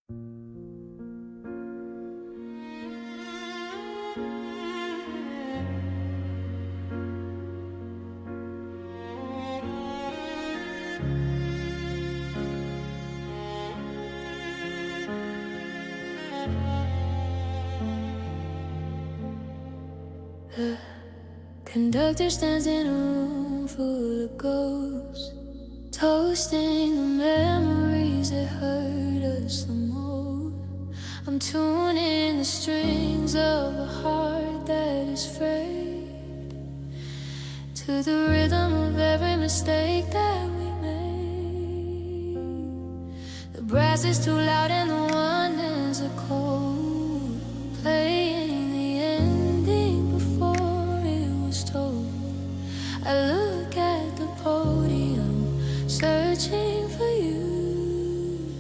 The conductor stands in a room full of ghosts, toasting the memories that hurt us the most. I'm tuning the strings of a heart that is frayed to the rhythm of every mistake that we made. The brass is too loud and the one is a cold, playing the ending before it was told. I look at the podium, searching for you,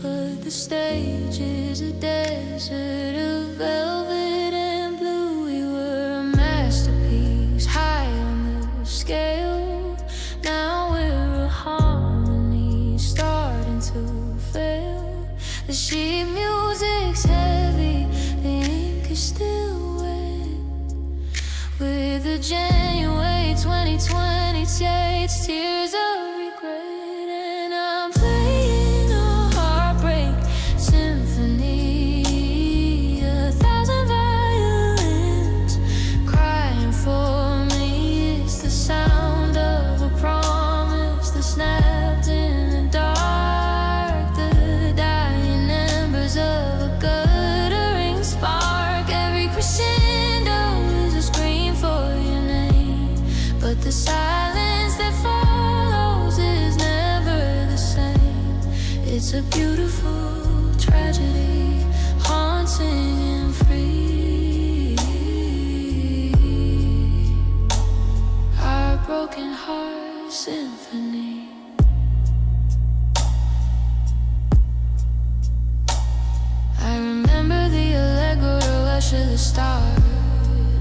but the stage is a desert of velvet and blue. We were a masterpiece, high on the scale. Now we're a harmony, starting to fail. The sheet music's heavy, the ink is still wet. With the January 2020 shades, tears of regret, and I'm playing a heartbreak symphony. 1,000 violins crying for me. It's the sound of a promise that snapped in the dark. The dying embers of a guttering spark. Every crescendo is a scream for your name, but the silence that follows is never the same. It's a beautiful tragedy, haunting and free. Our broken heart symphony. I remember the allegro to rush of the start,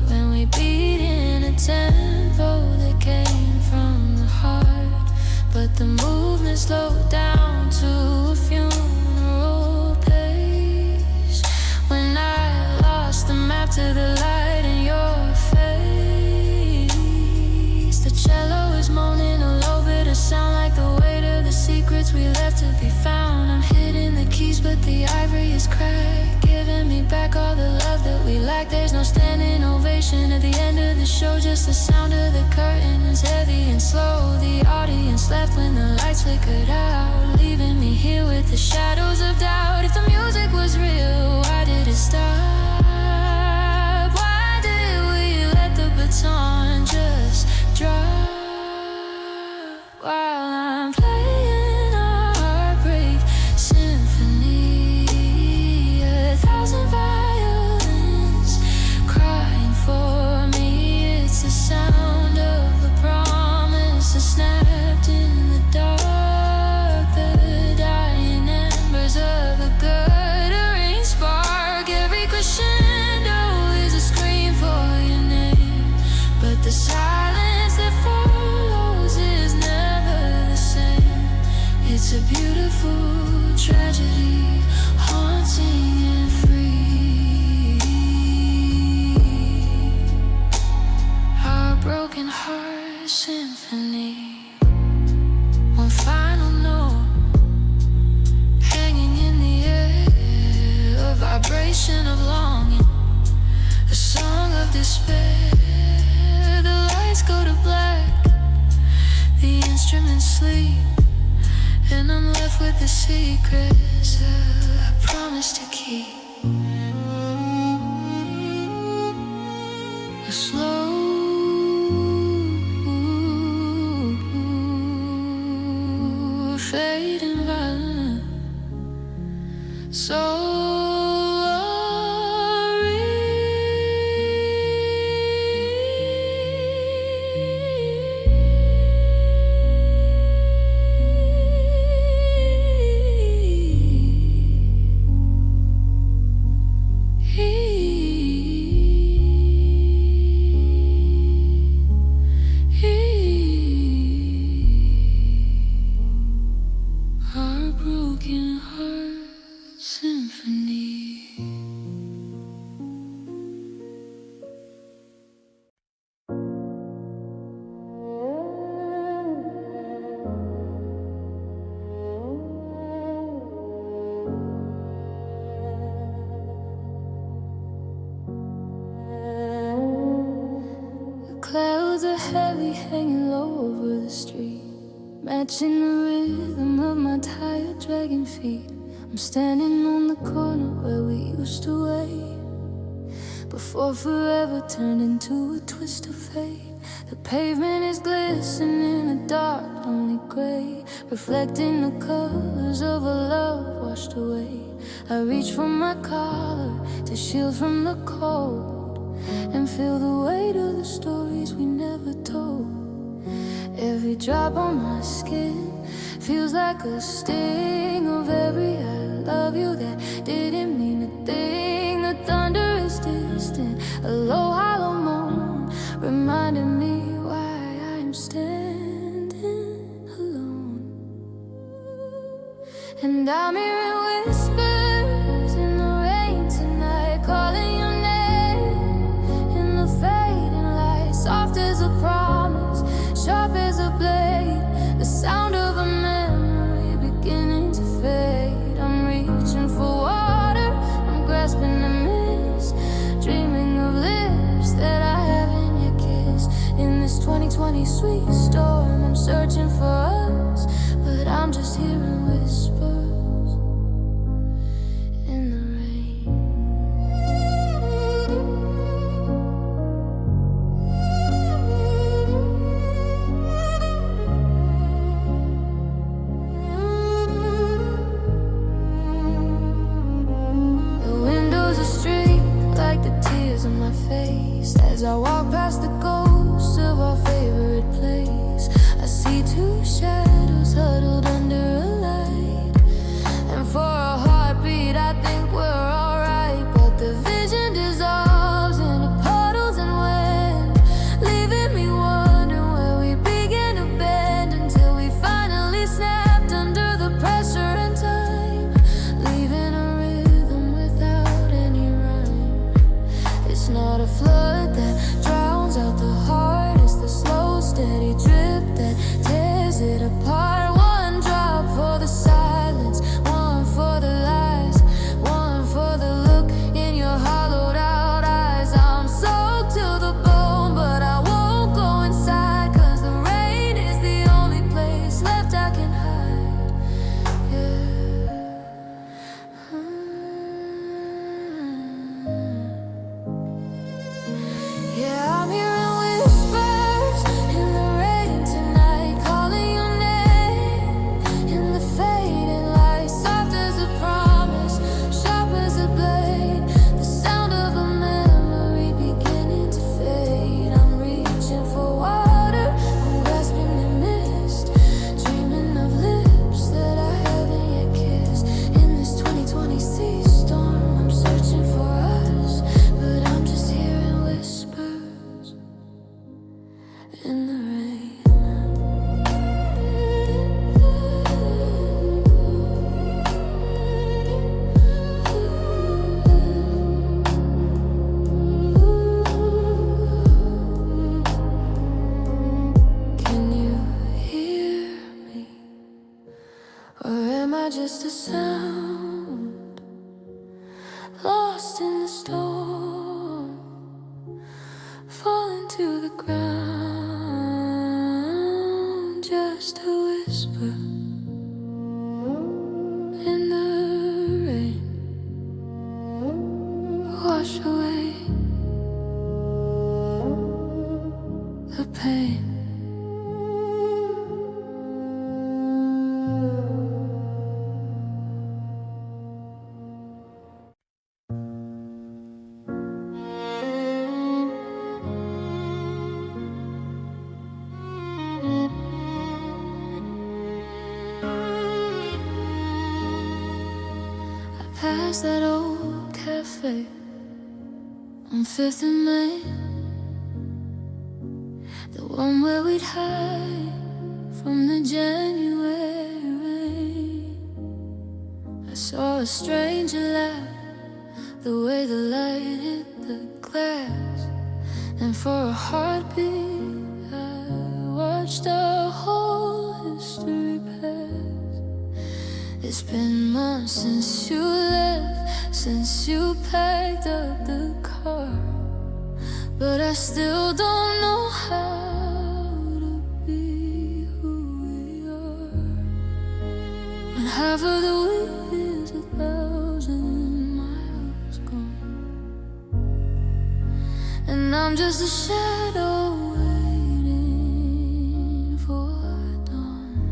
when we beat in a tempo that came from the heart. But the movement slowed down to a funeral pace, when I lost the map to the light in your face. The cello is moaning a low bit of sound, like the weight of the secrets we left to be found. I'm hitting the keys but the ivory is cracked, giving me back all the love that we lacked. There's no standing ovation at the end of the show, just the sound of the curtain is heavy and slow. The audience left when the lights flickered out, leaving me here with the shadows of doubt. If the music was real, why did it stop? Why did we let the baton just drop? While I'm playing a heartbreak symphony, 1,000 violins crying for me. It's the sound of a promise that snapped in the dark. The dying embers of a guttering spark. Every crescendo is a scream for your name, but the silence that follows is never the same. It's a beautiful tragedy, haunting and free. Our broken heart symphony. One final note hanging in the air, a vibration of longing, a song of despair. The lights go to black, the instruments sleep, and I'm left with the secrets I promised to keep. A slow fading violin, our broken hearts symphony. Clouds are heavy, hanging low over the street, matching the rhythm of my tired dragging feet. I'm standing on the corner where we used to wait, before forever turned into a twist of fate. The pavement is glistening, a dark, lonely gray, reflecting the colors of a love washed away. I reach for my collar to shield from the cold, and feel the weight of the stories we never told. Every drop on my skin feels like a sting of every I love you that didn't mean a thing. The thunder is distant, a low hollow moan, reminding me why I'm standing alone. And I'm hearing whispers in the rain tonight, calling your name in the fading light. Soft as a promise, sharp as a blade, the sound of a memory beginning to fade. I'm reaching for water, I'm grasping the mist, dreaming of lips that I haven't yet kissed. In this 2020 sweet storm, I'm searching for us, but I'm just hearing whispers in the rain. The windows are streaked like the tears on my face as I walk past the ghosts of our favorite place. I see two shadows huddled under a light, and for a heartbeat I think we're alright. But the vision dissolves into puddles and wind, leaving me wondering where we began to bend, until we finally snapped under the pressure and time, leaving a rhythm without any rhyme. It's not a flood that drowns out the heart, it's the slow, steady drip that tears it apart. One drop for the silence, one for the lies, one for the look in your hollowed out eyes. I'm soaked till the bone, but I won't go inside, 'cause the rain is the only place left I can hide. Yeah, I'm hearing whispers in the rain tonight, calling your name in the fading light. Soft as a promise, sharp as a blade, the sound of a memory beginning to fade. I'm reaching for water, I'm grasping the mist, dreaming of lips that I haven't yet kissed. In this 2020 sea storm, I'm searching for us, but I'm just hearing whispers in the rain. Can you hear me? Or am I just a sound lost in the storm, falling to the ground? Just a whisper in the rain, wash away the pain. Past that old cafe on 5th and Main, the one where we'd hide from the January rain. I I saw a stranger laugh, the way the light hit the glass, and for a heartbeat I watched our whole history pass. It's been months since you left, since you packed up the car, but I still don't know how to be who we are. When half of the way is 1,000 miles gone, and I'm just a shadow waiting for dawn.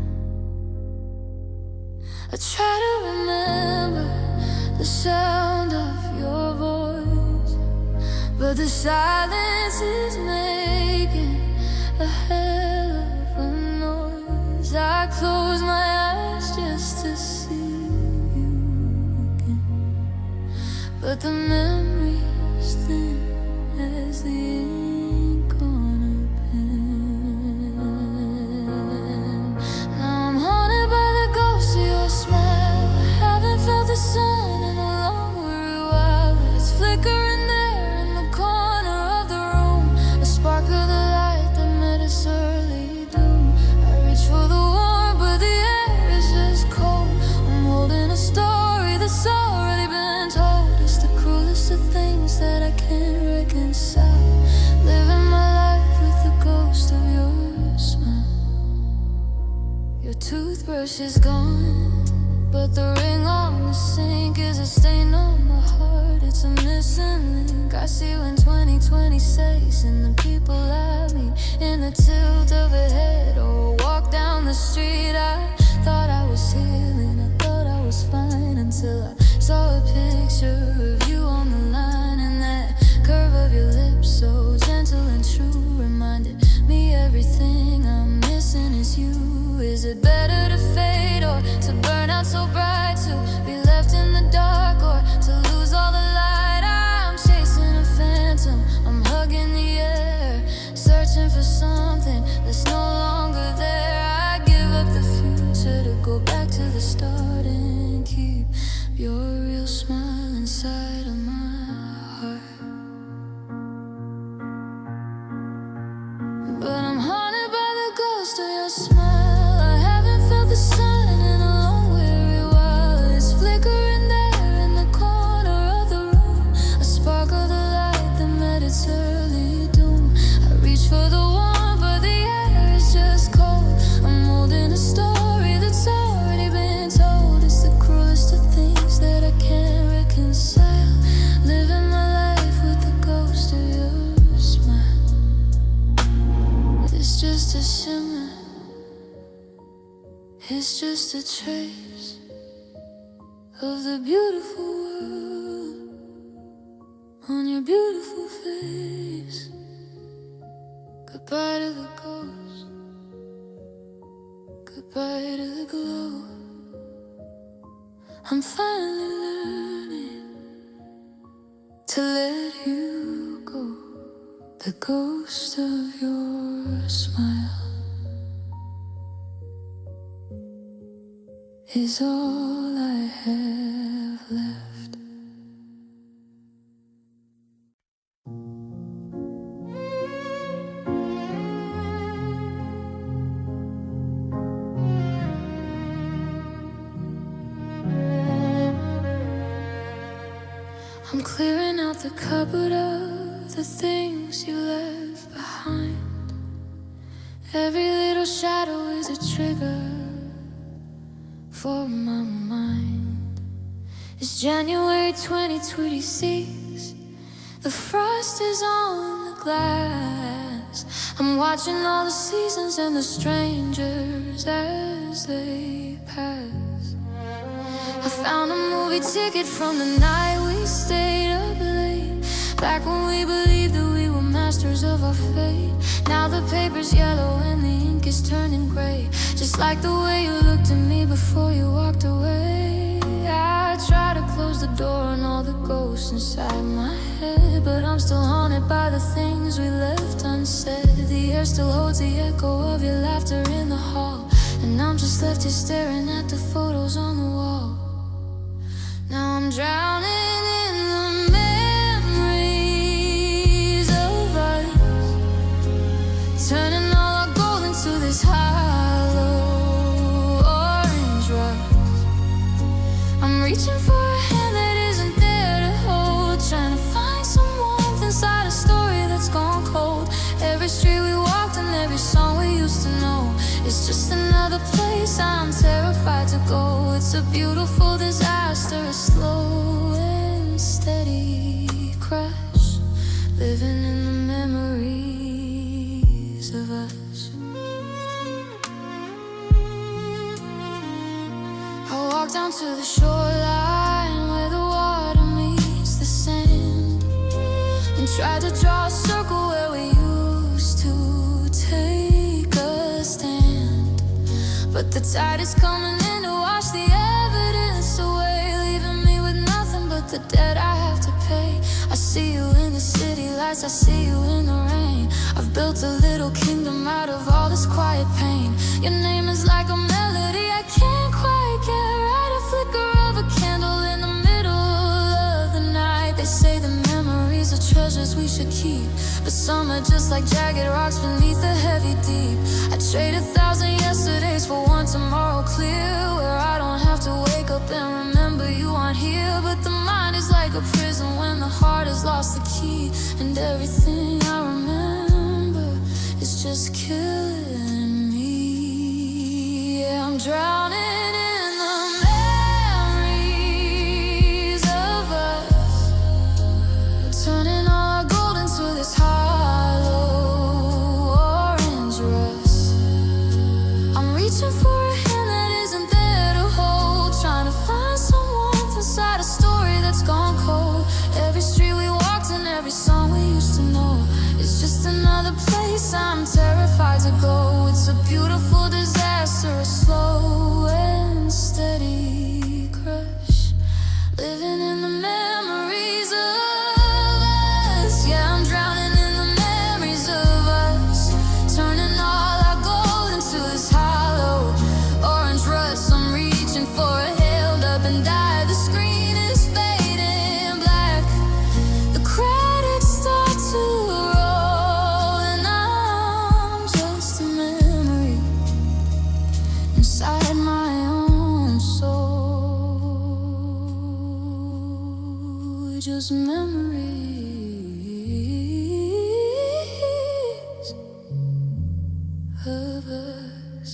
I try to remember the sound of your voice, but the silence is making a hell of a noise. I close my eyes just to see you again, but the memory's thin as the ink on a pen. Now I'm haunted by the ghost of your smile. I haven't felt the sun in a long weary while. It's flickering there in the corner of the room, a spark of the light that met its early doom. I reach for the warmth, but the air is just cold. I'm holding a story that's already been told. It's the cruelest of things that I can't reconcile, living my life with the ghost of your smile. Your toothbrush is gone, but the ring on the sink is a stain on my heart. It's a missing link. I see you in 2026 and the people I meet in the tilt of a head or a walk down the street. I thought I was healing, I thought I was fine, until I saw a picture of you on the line, and that curve of your lips, so gentle and true, reminded me everything I'm missing is you. Is it better to fade or to burn out so bright, to be left in the dark or to lose all the light? I'm chasing a phantom, I'm hugging the air, searching for something that's no longer there. I give up the future to go back to the start and keep your real smile inside of my heart. But I'm haunted by the ghost of your smile. I haven't felt the sun in a long weary while. It's flickering there in the corner of the room, a spark of the light that met its early doom. I reach for the warmth, but the air is just cold. I'm holding a story that's already been told. It's the cruelest of things that I can't reconcile, living my life with the ghost of your smile. It's just a shimmer, it's just a trace of the beautiful world on your beautiful face. Goodbye to the ghost, goodbye to the glow. I'm finally learning to let you go. The ghost of your smile is all I have left. I'm clearing out the cupboard of the things you left behind. Every little shadow is a trigger for my mind. It's January 2026. The frost is on the glass. I'm watching all the seasons and the strangers as they pass. I found a movie ticket from the night we stayed up late, back when we believed that we were masters of our fate. Now the paper's yellow and the ink is turning gray, just like the way you looked at me before you walked away. I try to close the door on all the ghosts inside my head, but I'm still haunted by the things we left unsaid. The air still holds the echo of your laughter in the hall, and I'm just left here staring at the photos on the wall. drowning in the memories of us, turning all our gold into this hollow orange rust. I'm reaching for a hand that isn't there to hold, trying to find some warmth inside a story that's gone cold. Every street we walked and every song we used to know, it's just another place I'm terrified to go. It's a beautiful disaster, a slow and steady crush, living in the memories of us. I walk down to the shoreline where the water meets the sand, and try to draw a circle where we used to take a stand. But the tide is coming in to wash the evidence away, leaving me with nothing but the debt I have to pay. I see you in the city lights, I see you in the rain. I've built a little kingdom out of all this quiet pain. Your name is like a melody I can't quite get right, a flicker of a candle in the middle of the night. They say the memories are treasures we should keep, but some are just like jagged rocks beneath the heavy deep. I trade 1,000 yesterdays for one tomorrow clear, where I don't have to wake up and remember you aren't here. But the mind is like a prison when the heart has lost the key, and everything I remember is just killing me. Yeah, I'm drowning in the memories of us, turning all our gold into this hollow orange rust. I'm reaching for a hand that isn't there to hold, trying to find some warmth inside a story that's gone cold. Every street we walked and every song we used to know, it's just another place I'm terrified to go. It's a beautiful disaster, a slow and steady crush, living in the memories of us. Yeah, I'm drowning in the memories of us, turning all our gold into this hollow orange rust. I'm reaching for a held up and die. The screen is fading black, the credits start to roll, and I'm just a memory inside my own soul. Just memories of us.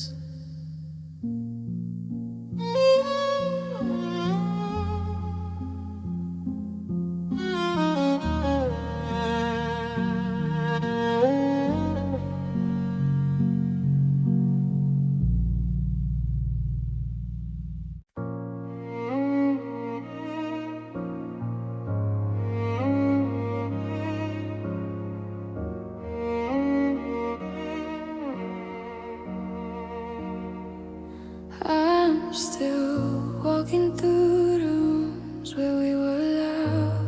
I'm still walking through the rooms where we were loud.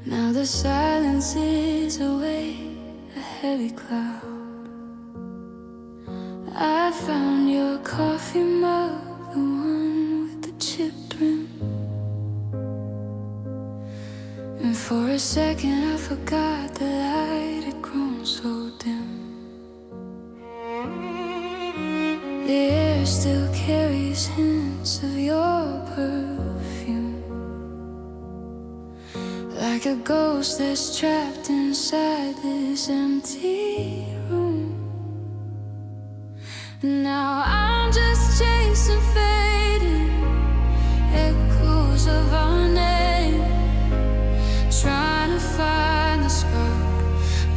Now the silence is away, a heavy cloud. I found your coffee mug, the one with the chipped rim, and for a second I forgot the light had grown so dim. The air still carries hints of your perfume, like a ghost that's trapped inside this empty room. Now I'm just chasing fading echoes of our name, trying to find the spark,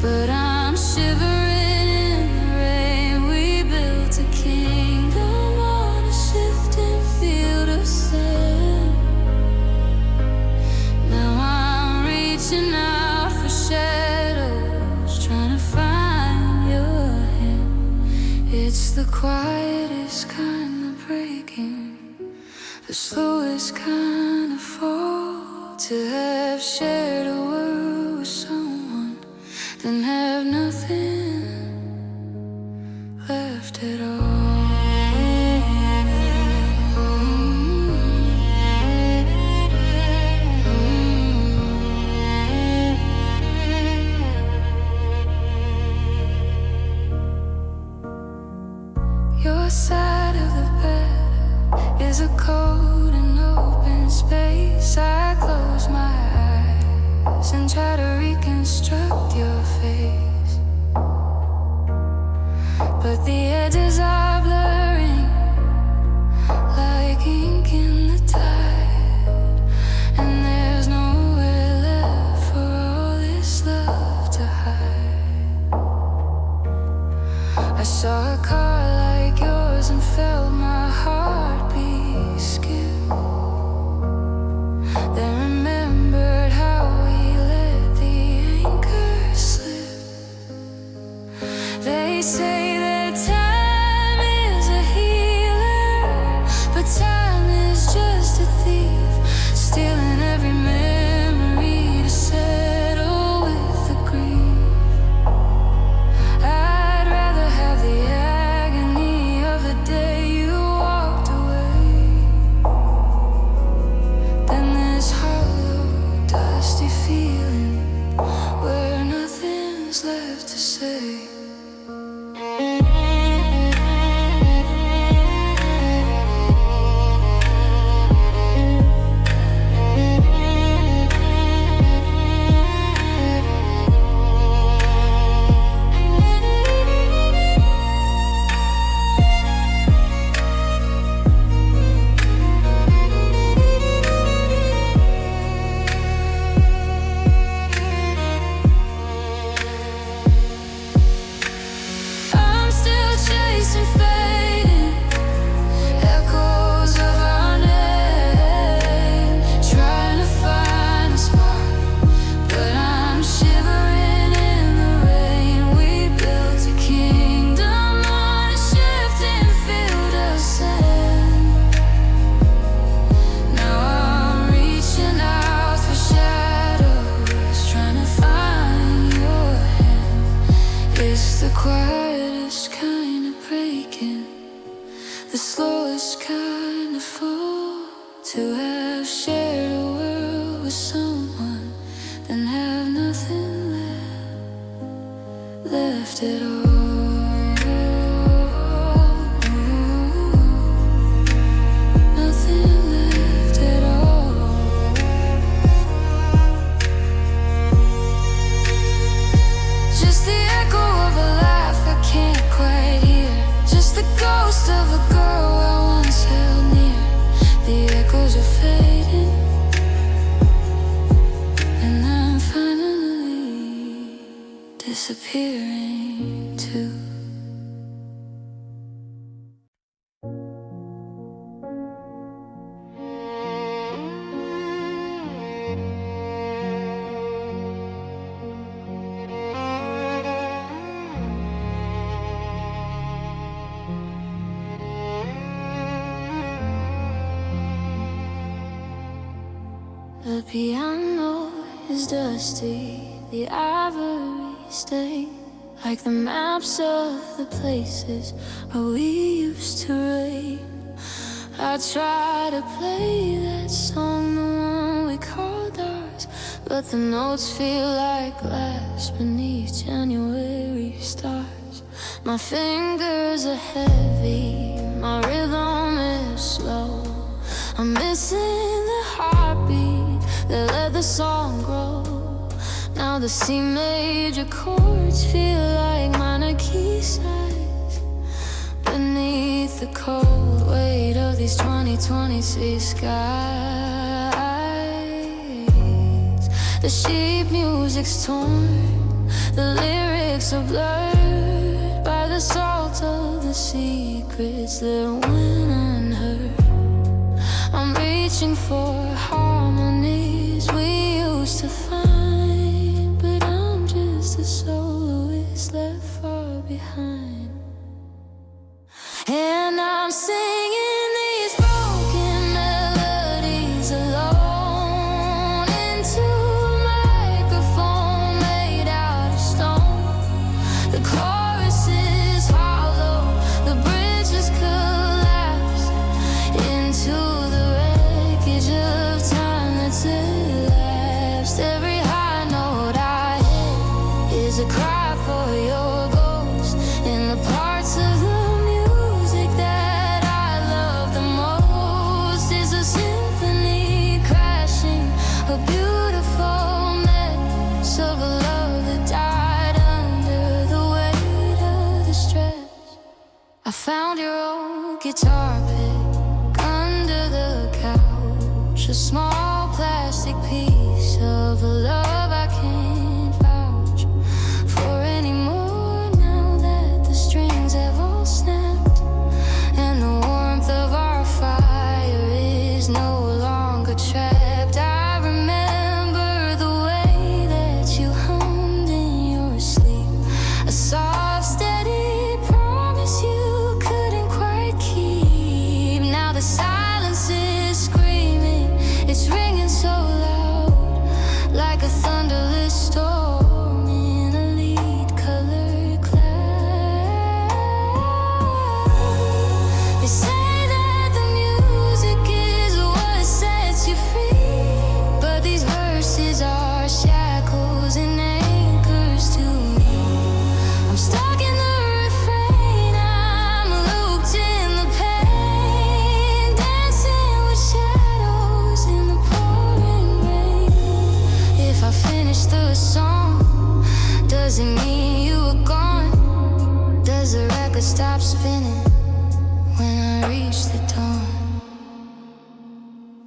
but I'm shivering. It's the quietest kind of breaking, the slowest kind of fall, to have shared a world with someone, then have nothing left at all. To have shared a world with someone, then have nothing left at all. Nothing left at all. Just the echo of a laugh I can't quite hear. Just the ghost of a girl I once held near. The echoes are fading, and I'm finally disappearing too. The piano is dusty, the ivory stain, like the maps of the places where we used to rain. I try to play that song, the one we called ours, but the notes feel like glass beneath January stars. My fingers are heavy, my rhythm is slow. I'm missing the heartbeat that let the song grow. Now the C major chords feel like minor key sighs beneath the cold weight of these 2026 skies. The sheet music's torn, the lyrics are blurred by the salt of the secrets that went unheard. I'm reaching for harmonies we used to find, but I'm just a soloist left far behind. And I'm singing these broken melodies alone into a microphone made out of stone. The chorus is hollow, the bridges collapse into the wreckage of time that's elapsed. Every high note I hit is a cry for your ghost. In the parts of the music that I love the most is a symphony crashing, a beautiful mess of a love that died under the weight of the stress. I found your old guitar pick under the couch, a small plastic piece of a love I can't vouch for anymore. Now that the strings have all snapped and the warmth of our fire is no longer trapped, I remember the way that you hummed in your sleep, a soft, steady promise you couldn't quite keep. Now the silence is screaming, it's ringing so loud, like a thunderless storm in a lead-colored cloud. They say that the music is what sets you free, but these verses are shackles and anchors to me. I'm stuck in the refrain, I'm looped in the pain, dancing with shadows in the pouring rain. If I finish the song, does it mean you were gone? Does the record stop spinning when I reach the dawn?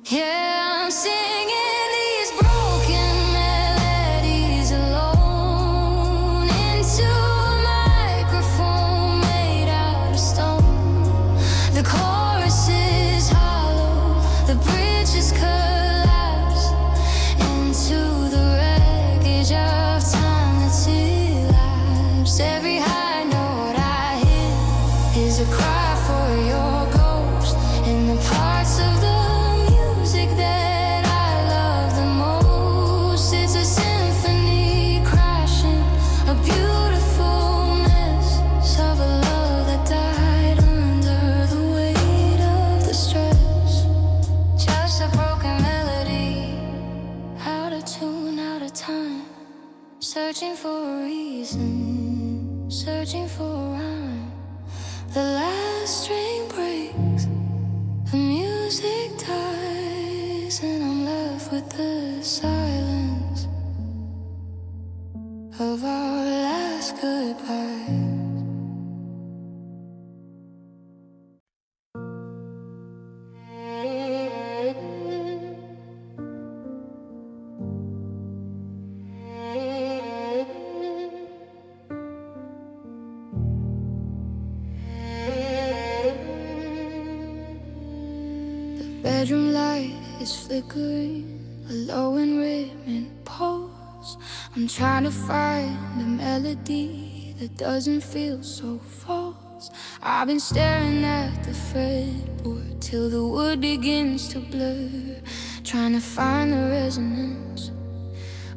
Yeah, I'm singing these broken melodies alone into a microphone made out of stone. The chorus is hollow, the bridges collapse into the wreckage of time that's elapsed. Every high note I hit is a cry for your ghost. In the parts of the music that I searching for a reason, searching for a rhyme. The last string breaks, the music dies, and I'm left with the silence of our last goodbye. Bedroom light is flickering, a low and rhythmic pulse. I'm trying to find a melody that doesn't feel so false. I've been staring at the fretboard till the wood begins to blur, trying to find the resonance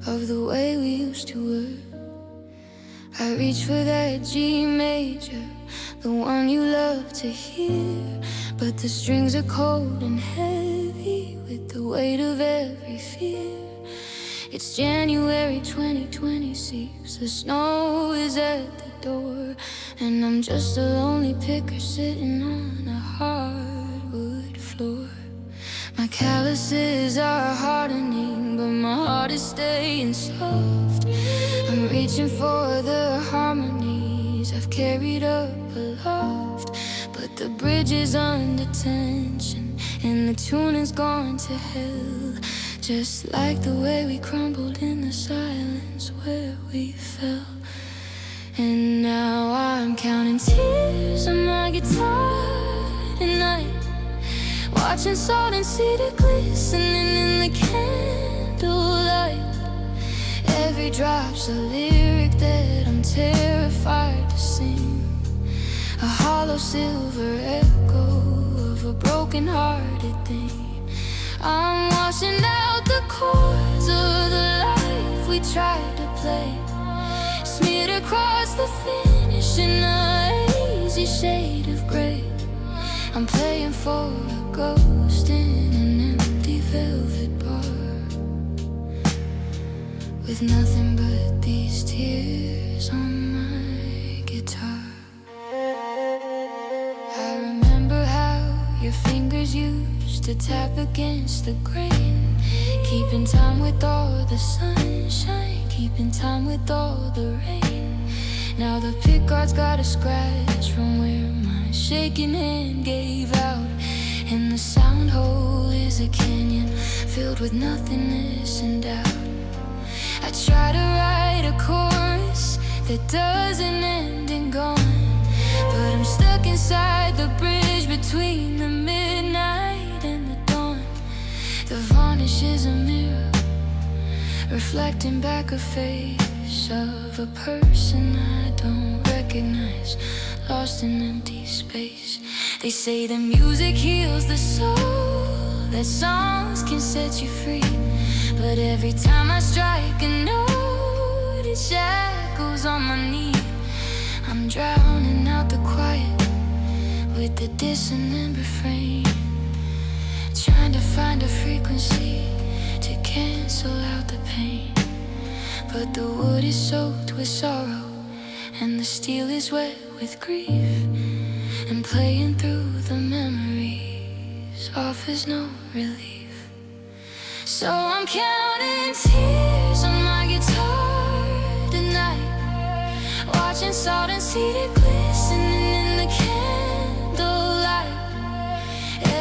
of the way we used to work. I reach for that G major, the one you love to hear, but the strings are cold and heavy with the weight of every fear. It's January 2026, the snow is at the door, and I'm just a lonely picker sitting on a hardwood floor. My calluses are hardening, but my heart is staying soft. I'm reaching for the harmonies I've carried up aloft, but the bridge is under tension and the tune has gone to hell, just like the way we crumbled in the silence where we fell. And now I'm counting tears on my guitar tonight, watching salt and cedar glistening in the candlelight. Every drop's a lyric that I'm terrified to sing, a hollow silver echo of a broken-hearted thing. I'm washing out the chords of the life we tried to play, smeared across the finish in a hazy shade of gray. I'm playing for a ghost in an empty velvet bar, with nothing but these tears on my guitar. I remember how your fingers used to tap against the grain, keeping time with all the sunshine, keeping time with all the rain. Now the pickguard's got a scratch from where my shaking hand gave out, and the sound hole is a canyon filled with nothingness and doubt. I try to write a chorus that doesn't end and gone, but I'm stuck inside the bridge between the midnight and the dawn. The varnish is a mirror, reflecting back a face of a person I don't recognize, lost in empty space. They say the music heals the soul, that songs can set you free, but every time I strike a note, it shackles on my knee. I'm drowning out the quiet with the dissonant refrain, trying to find a frequency to cancel out the pain. But the wood is soaked with sorrow, and the steel is wet with grief, and playing through the memories offers no relief. So I'm counting tears on my guitar tonight, watching salt and cedar glistening in the candlelight.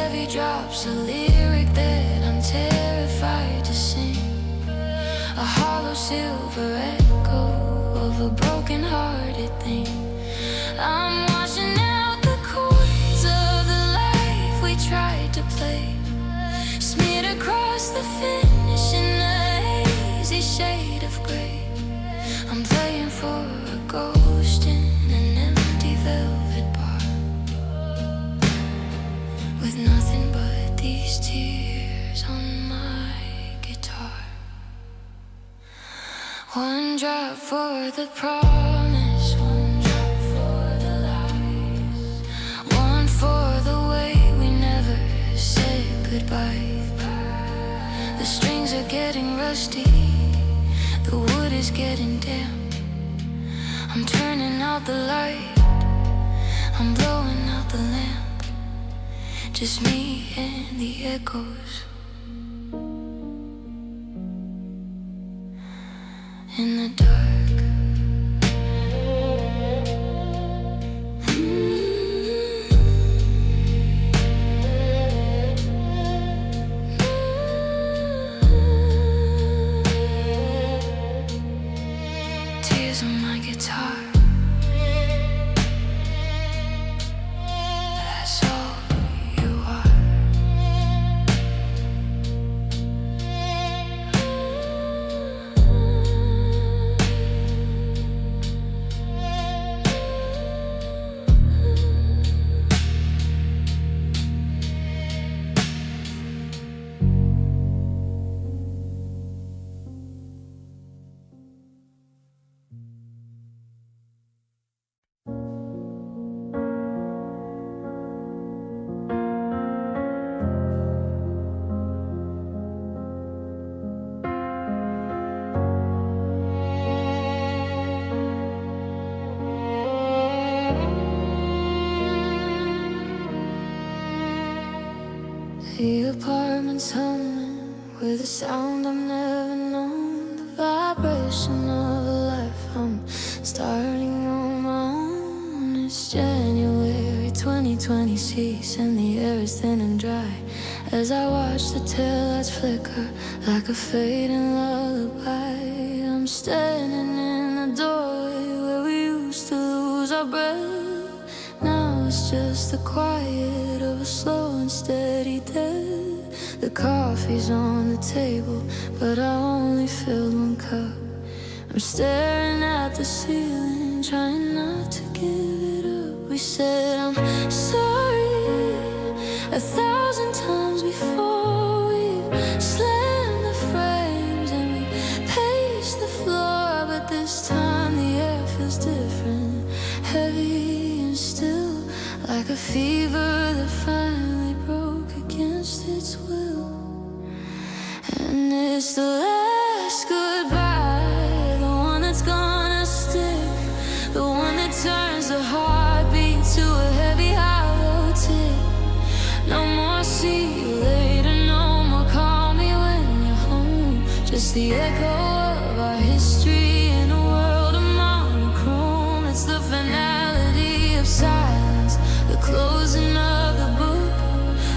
Every drop's a lyric that I'm terrified to sing, a hollow silver echo of a broken-hearted thing. I'm washing out the chords of the life we tried to play, smeared across the finish in a hazy shade of gray. I'm playing for a ghost in an empty velvet bar, with nothing but these tears on my guitar. One drop for the promise, one drop for the lies, one for the way we never said goodbye. The strings are getting rusty, The wood is getting dim. I'm turning out the light, I'm blowing out the lamp. Just me and the echoes in the dark. Tears on my guitar. That's all you are. The apartment's humming with a sound I've never known. The vibration of a life I'm starting on my own. It's January 2026 and the air is thin and dry as I watch the taillights flicker like a fading lullaby. I'm standing in the doorway where we used to lose our breath. Now it's just the quiet of a slow and steady death. The coffee's on the table, but I only filled one cup. I'm staring at the ceiling, trying not to give it up. We said I'm sorry 1,000 times before. We've slammed the frames and we paced the floor, but this time the air feels different, heavy and still, like a fever that finally broke against its will. And it's the last goodbye, the one that's gonna stick, the one that turns the heartbeat to a heavy hollow tick. No more see you later, no more call me when you're home. Just the echo of our history in a world of monochrome. It's the finality of silence, the closing of the book,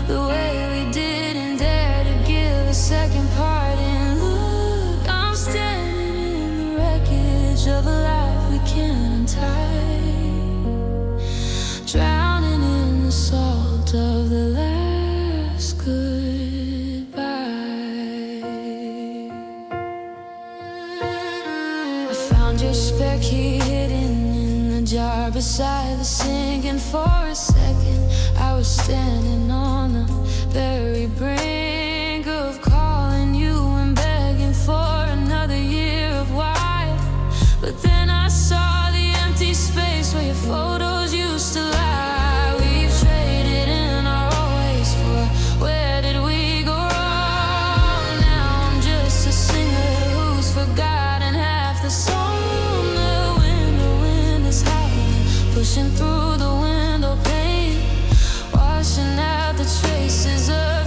the way we didn't dare to give a second part. And look, I'm standing in the wreckage of a life we can't untie, drowning in the salt of the last goodbye. I found your spare key hidden in the jar beside the sink, and for a second I was standing on the very brink of calling you and begging for another year of white. But then I saw the empty space where your photos used to lie. We've traded in our old ways for where did we go wrong? Now I'm just a singer who's forgotten half the song. The wind is howling, pushing through the window pane, washing out the traces of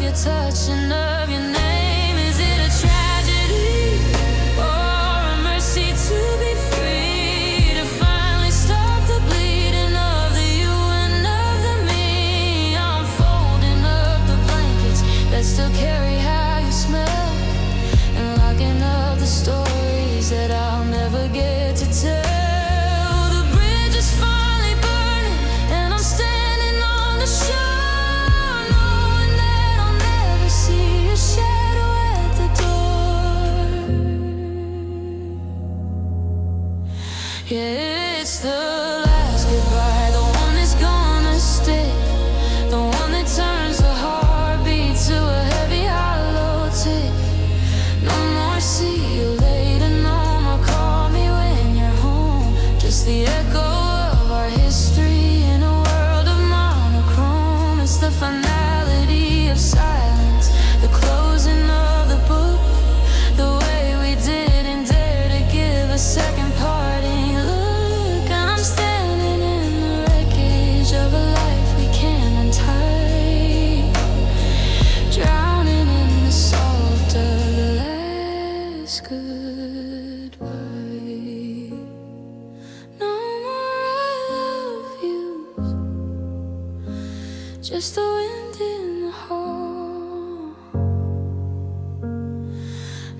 just the wind in the hall.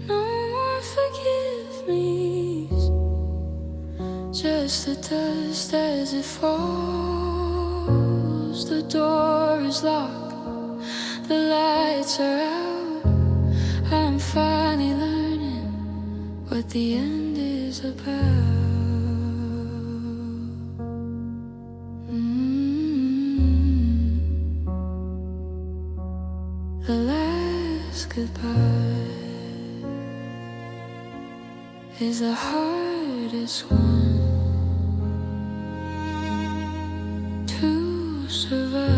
No more forgive me's, just the dust as it falls. The door is locked, the lights are out. I'm finally learning what the end is about. The last goodbye is the hardest one to survive.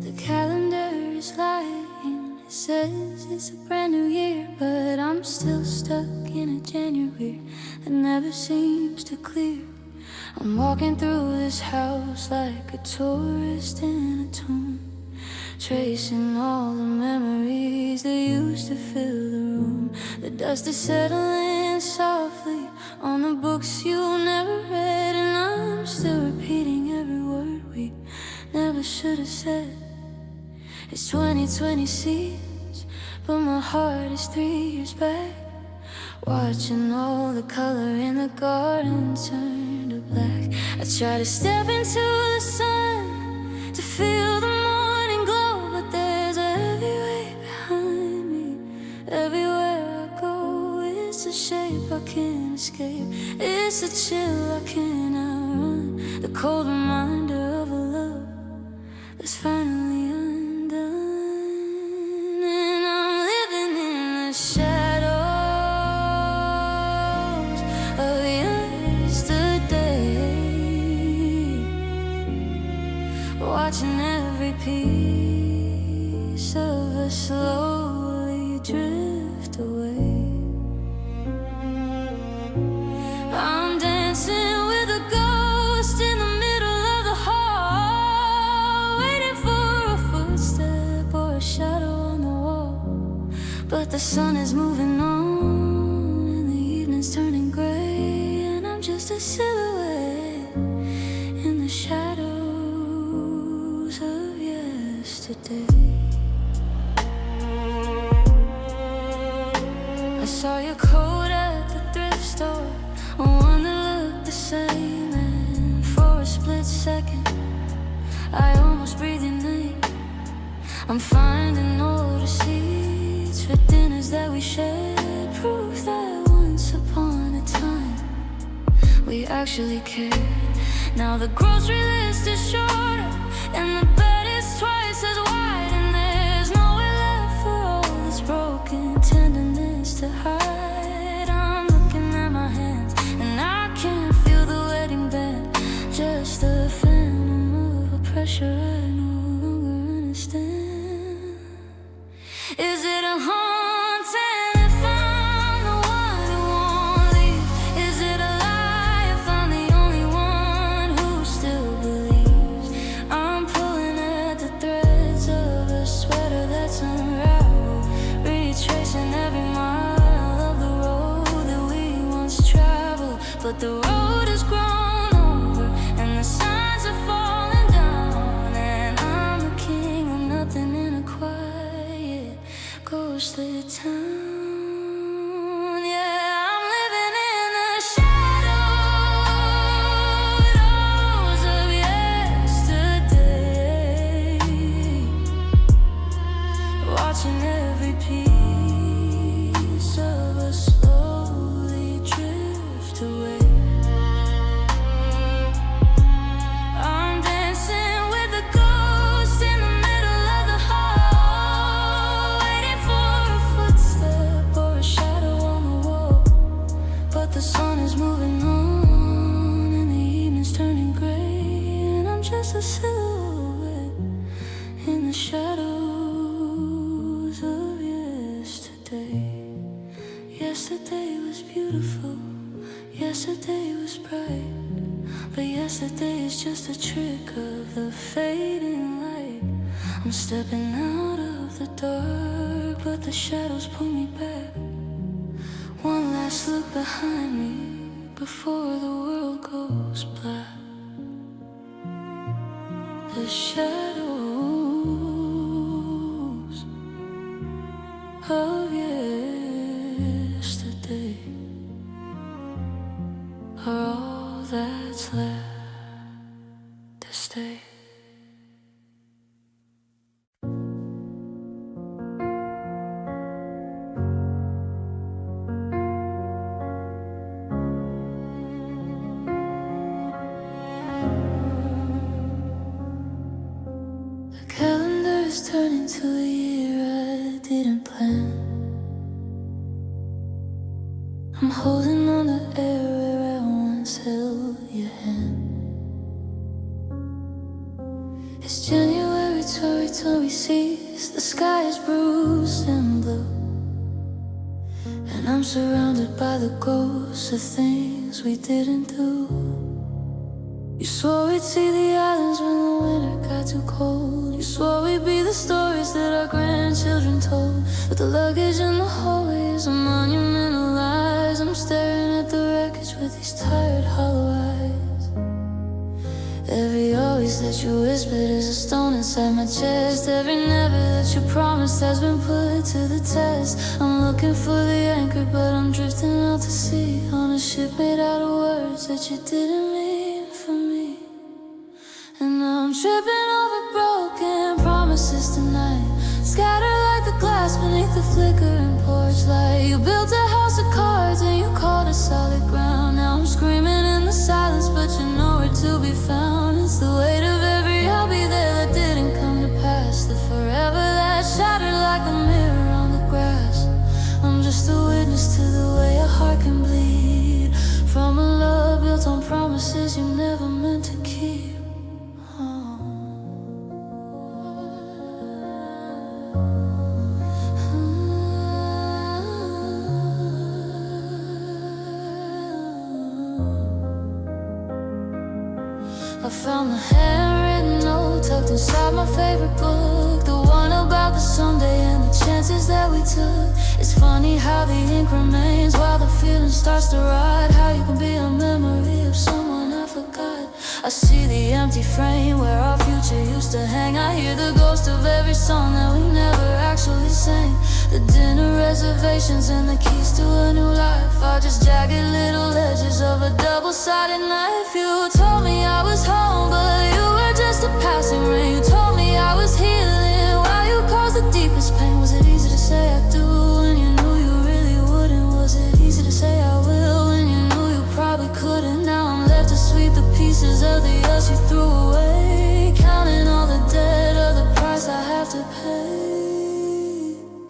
The calendar is lying, it says it's a brand new year, but I'm still stuck in a January that never seems to clear. I'm walking through this house like a tourist in a tomb, tracing all the memories that used to fill the room. The dust is settling softly on the books you never read, and I'm still repeating every word we never should have said. It's 2020 seems, but my heart is 3 years back, watching all the color in the garden turn to black. I try to step into the sun to feel the morning glow, but there's a heavy weight behind me. Everywhere I go, it's a shape I can't escape. It's a chill I can't outrun, the cold reminder of a love that's finally undone. And I'm living in the shadows of yesterday, watching every piece of us slowly drift away. I'm dancing with a ghost in the middle of the hall, waiting for a footstep or a shadow on the wall. But the sun is moving on and the evening's turning gray, and I'm just a silhouette in the shadows of yesterday. I saw your coat at the thrift store, one that looked the same, and for a split second I almost breathed your name. I'm finding old receipts for dinners that we shared, proof that once upon a time we actually cared. Now the grocery list is shorter and the bed is twice as wide, and there's nowhere left for all this broken tenderness to hide. I'm looking at my hands and I can't feel the wedding band, just the phantom of a pressure I no longer understand. Is it a haunting if I'm the one who won't leave? Is it a lie if I'm the only one who still believes? I'm pulling at the threads of a sweater that's unraveled, retracing every mile of the road that we once traveled. But the road has grown over and the signs are falling down, and I'm a king of nothing in a quiet, ghostly town. Yeah, I'm living in the shadows of yesterday, watching every piece of us slowly drift away. I'm dancing with a ghost in the middle of the hall, waiting for a footstep or a shadow on the wall. But the sun is moving on and the evening's turning gray, and I'm just a silhouette Yesterday was beautiful, yesterday was bright, but yesterday is just a trick of the fading light. I'm stepping out of the dark, but the shadows pull me back. One last look behind me before the world goes black. The shadows of yesterday are all that's left to stay. The calendar is turning to a year I didn't plan. I'm holding on to air where I once held your hand. It's January 2026, the sky is bruised and blue, and I'm surrounded by the ghosts of things we didn't do. You swore we'd see the islands when the winter got too cold. You swore we'd be the stories that our grandchildren told, but the luggage in the hallway is a monument of lies. I'm staring at the wreckage with these tired, hollow eyes. Every always that you whispered is a stone inside my chest. Every never that you promised has been put to the test. I'm looking for the anchor, but I'm drifting out to sea on a ship made out of words that you didn't mean for me. And I'm tripping over broken promises tonight, scattered like the glass beneath the flickering porch light. You built a house of cards and you called it solid ground. Now I'm screaming in the silence, but you're nowhere to be found. It's the weight of every I'll be there that didn't come to pass, the forever that shattered like a mirror on the grass. I'm just a witness to the way a heart can bleed from a love built on promises you never meant to keep. I found the handwritten note tucked inside my favorite book, the one about the someday and the chances that we took. It's funny how the ink remains while the feeling starts to rot. How you can be a memory of someone I forgot. I see the empty frame where our future used to hang. I hear the ghost of every song that we never actually sang. The dinner reservations and the keys to a new life are just jagged little edges of a double-sided knife. You told me I was home, but you were just a passing rain. You told me I was healing while you caused the deepest pain. Was it easy to say I do when you knew you really wouldn't? Was it easy to say I will when you knew you probably couldn't? Now I'm left to sweep the pieces of the us you threw away, counting all the debt of the price I have to pay.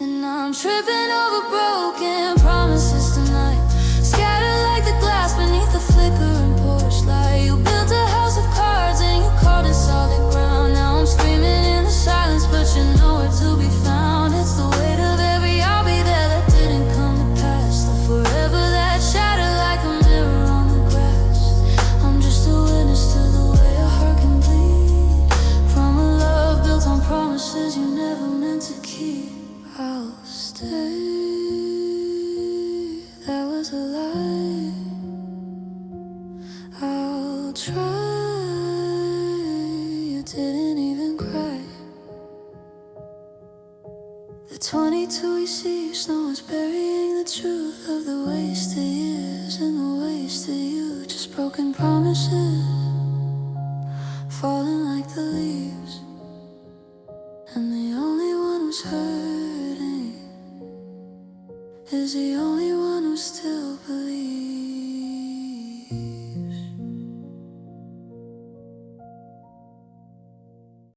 And I'm tripping over broken promises tonight, scattered like the glass beneath the flickering porch light. You built a house of cards and you called it solid ground. Now I'm screaming in the silence, but you're nowhere to be found. It's the weight of every I'll be there that didn't come to pass, the forever that shattered like a mirror on the grass. I'm just a witness to the way a heart can bleed from a love built on promises you never meant to keep. I'll stay, that was a lie. I'll try, you didn't even cry. The 22 we see, snow is burying the truth of the wasted years and the wasted you. Just broken promises, falling like the leaves, and the only one who's hurting is the only one who still believes.